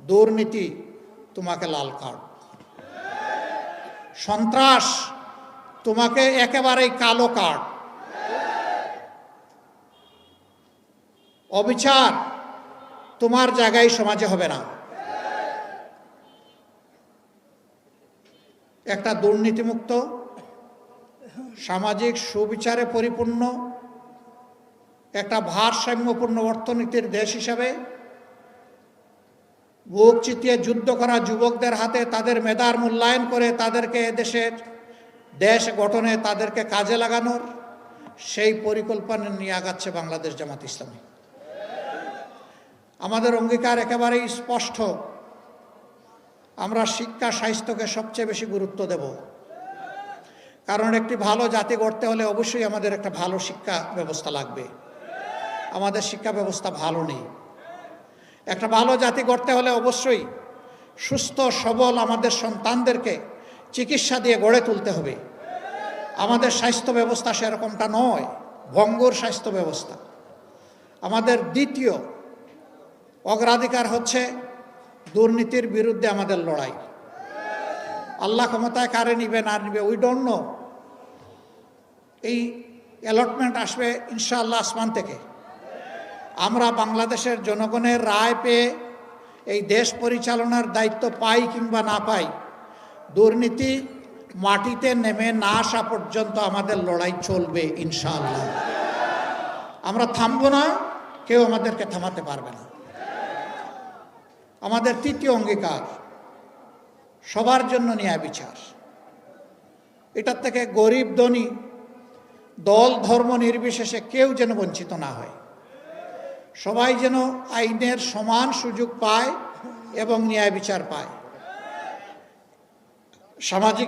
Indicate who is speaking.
Speaker 1: দুর্নীতি তোমাকে লাল কার্ড, সন্ত্রাস তোমাকে একেবারেই কালো কার্ড, অবিচার তোমার জায়গায় সমাজে হবে না। একটা দুর্নীতিমুক্ত, সামাজিক সুবিচারে পরিপূর্ণ, একটা ভারসাম্যপূর্ণ অর্থনীতির দেশ হিসাবে বুক চিতিয়ে যুদ্ধ করা যুবকদের হাতে তাদের মেধার মূল্যায়ন করে তাদেরকে দেশের দেশ গঠনে তাদেরকে কাজে লাগানোর সেই পরিকল্পনা নিয়ে আগাচ্ছে বাংলাদেশ জামাত ইসলামী। আমাদের অঙ্গীকার একেবারেই স্পষ্ট, আমরা শিক্ষা স্বাস্থ্যকে সবচেয়ে বেশি গুরুত্ব দেব। কারণ একটি ভালো জাতি গড়তে হলে অবশ্যই আমাদের একটা ভালো শিক্ষা ব্যবস্থা লাগবে। আমাদের শিক্ষা ব্যবস্থা ভালো নেই। একটা ভালো জাতি গড়তে হলে অবশ্যই সুস্থ সবল আমাদের সন্তানদেরকে চিকিৎসা দিয়ে গড়ে তুলতে হবে। আমাদের স্বাস্থ্য ব্যবস্থা সেরকমটা নয়, ভঙ্গুর স্বাস্থ্য ব্যবস্থা। আমাদের দ্বিতীয় অগ্রাধিকার হচ্ছে দুর্নীতির বিরুদ্ধে আমাদের লড়াই। আল্লাহ ক্ষমতায় কারে নিবে না নিবে উই ডোন্ট নো। এই অ্যালটমেন্ট আসবে ইনশাআল্লাহ আসমান থেকে। আমরা বাংলাদেশের জনগণের রায় পেয়ে এই দেশ পরিচালনার দায়িত্ব পাই কিংবা না পাই, দুর্নীতি মাটিতে নেমে না আসা পর্যন্ত আমাদের লড়াই চলবে ইনশাআল্লাহ। আমরা থামব না, কেউ আমাদেরকে থামাতে পারবে না। আমাদের তৃতীয় অঙ্গীকার সবার জন্য ন্যায় বিচার। এটার থেকে গরিব ধনী দল ধর্ম নির্বিশেষে কেউ যেন বঞ্চিত না হয়। সবাই যেন আইনের সমান সুযোগ পায় এবং ন্যায় বিচার পায়। সামাজিক